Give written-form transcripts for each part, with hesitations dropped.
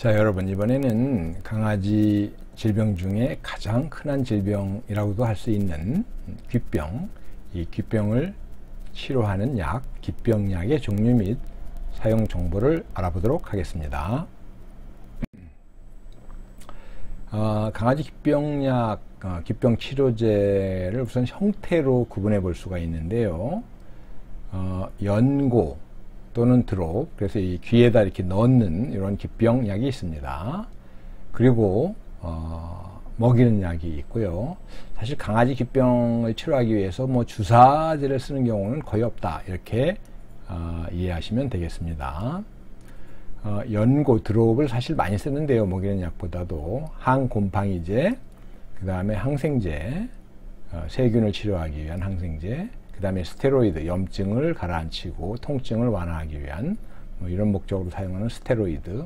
자, 여러분, 이번에는 강아지 질병 중에 가장 흔한 질병이라고도 할 수 있는 귓병, 이 귓병을 치료하는 약, 귓병약의 종류 및 사용 정보를 알아보도록 하겠습니다. 강아지 귓병약, 귓병 치료제를 우선 형태로 구분해 볼 수가 있는데요. 연고 또는 드롭, 그래서 이 귀에다 이렇게 넣는 이런 귓병약이 있습니다. 그리고 먹이는 약이 있고요. 사실 강아지 귓병을 치료하기 위해서 뭐 주사제를 쓰는 경우는 거의 없다, 이렇게 이해하시면 되겠습니다. 연고, 드롭을 사실 많이 쓰는데요. 먹이는 약보다도 항곰팡이제, 그 다음에 항생제, 세균을 치료하기 위한 항생제, 그 다음에 스테로이드, 염증을 가라앉히고 통증을 완화하기 위한 뭐 이런 목적으로 사용하는 스테로이드,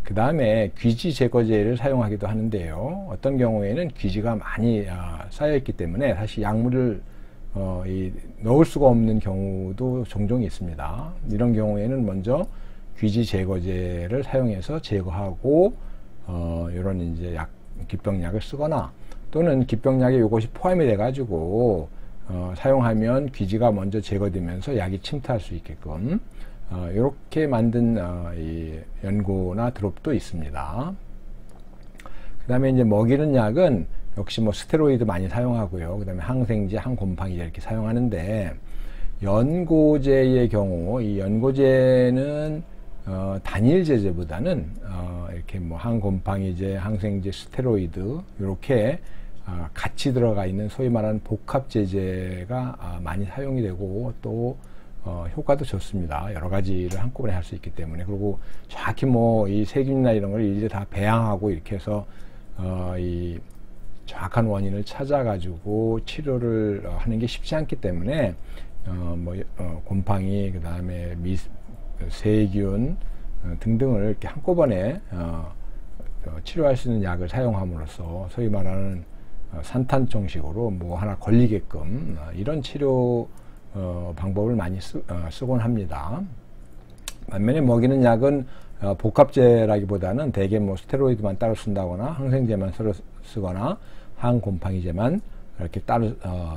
그 다음에 귀지 제거제를 사용하기도 하는데요. 어떤 경우에는 귀지가 많이 쌓여있기 때문에 사실 약물을 넣을 수가 없는 경우도 종종 있습니다. 이런 경우에는 먼저 귀지 제거제를 사용해서 제거하고 이런 이제 귓병약을 쓰거나, 또는 귓병약에 이것이 포함이 돼 가지고 사용하면 귀지가 먼저 제거되면서 약이 침투할 수 있게끔 이렇게 만든 이 연고나 드롭도 있습니다. 그 다음에 이제 먹이는 약은 역시 뭐 스테로이드 많이 사용하고요. 그 다음에 항생제, 항곰팡이제 이렇게 사용하는데, 연고제의 경우 이 연고제는 단일 제제보다는 이렇게 뭐 항곰팡이제, 항생제, 스테로이드 이렇게 같이 들어가 있는 소위 말하는 복합제제가 많이 사용이 되고, 또 효과도 좋습니다. 여러 가지를 한꺼번에 할 수 있기 때문에. 그리고 정확히 뭐 이 세균이나 이런 걸 일일이 다 배양하고 이렇게 해서 이 정확한 원인을 찾아 가지고 치료를 하는 게 쉽지 않기 때문에 곰팡이, 그 다음에 세균 등등을 이렇게 한꺼번에 치료할 수 있는 약을 사용함으로써 소위 말하는 산탄총식으로 뭐 하나 걸리게끔 이런 치료 방법을 많이 쓰곤 합니다. 반면에 먹이는 약은 복합제라기보다는 대개 뭐 스테로이드만 따로 쓴다거나 항생제만 쓰거나 항곰팡이제만 이렇게 따로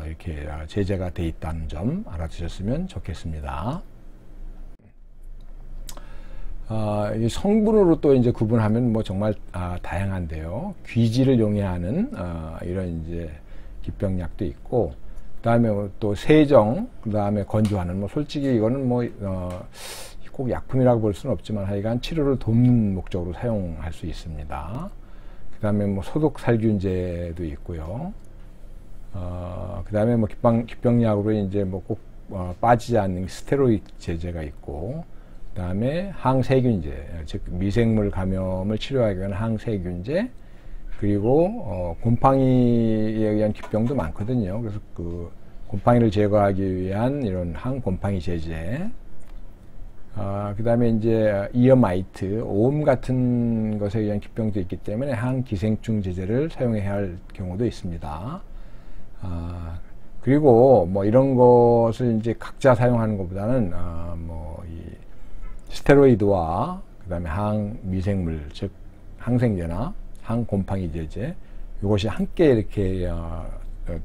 이렇게 제재가 돼 있다는 점 알아두셨으면 좋겠습니다. 이 성분으로 또 이제 구분하면 뭐 정말 다양한데요. 귀지를 용해하는 이런 이제 귓병약도 있고, 그 다음에 또 세정, 그 다음에 건조하는, 뭐 솔직히 이거는 뭐 꼭 약품이라고 볼 수는 없지만 하여간 치료를 돕는 목적으로 사용할 수 있습니다. 그 다음에 뭐 소독 살균제도 있고요. 그 다음에 뭐 귓병약으로 이제 뭐 꼭 빠지지 않는 스테로이드 제제가 있고, 그 다음에 항세균제, 즉 미생물 감염을 치료하기 위한 항세균제, 그리고 곰팡이에 의한 귓병도 많거든요. 그래서 그 곰팡이를 제거하기 위한 이런 항곰팡이 제제, 그 다음에 이제 이어마이트, 오음 같은 것에 의한 귓병도 있기 때문에 항기생충 제제를 사용해야 할 경우도 있습니다. 그리고 뭐 이런 것을 이제 각자 사용하는 것보다는 뭐 이 스테로이드와 그 다음에 항미생물, 즉 항생제나 항곰팡이 제제, 이것이 함께 이렇게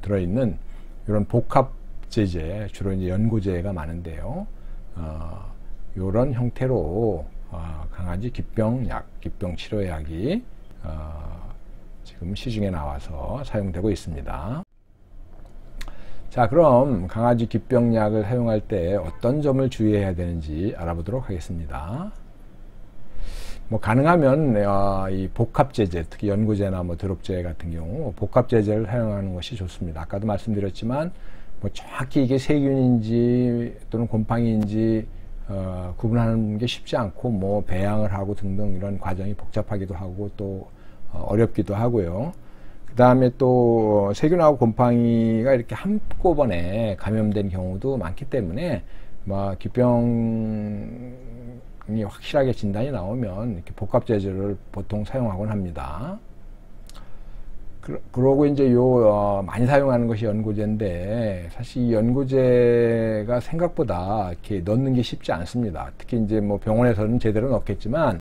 들어있는 이런 복합 제제, 주로 이제 연고제가 많은데요. 이런 형태로 강아지 귓병약, 귓병 치료약이 지금 시중에 나와서 사용되고 있습니다. 자, 그럼 강아지 귓병약을 사용할 때 어떤 점을 주의해야 되는지 알아보도록 하겠습니다. 뭐 가능하면 이 복합제제, 특히 연고제나 뭐 드롭제 같은 경우 복합제제를 사용하는 것이 좋습니다. 아까도 말씀드렸지만 뭐 정확히 이게 세균인지 또는 곰팡이인지 구분하는 게 쉽지 않고, 뭐 배양을 하고 등등 이런 과정이 복잡하기도 하고 또 어렵기도 하고요. 그 다음에 또 세균하고 곰팡이가 이렇게 한꺼번에 감염된 경우도 많기 때문에 막 귓병이 확실하게 진단이 나오면 이렇게 복합제제를 보통 사용하곤 합니다. 그러고 이제 많이 사용하는 것이 연고제인데, 사실 이 연고제가 생각보다 이렇게 넣는 게 쉽지 않습니다. 특히 이제 뭐 병원에서는 제대로 넣겠지만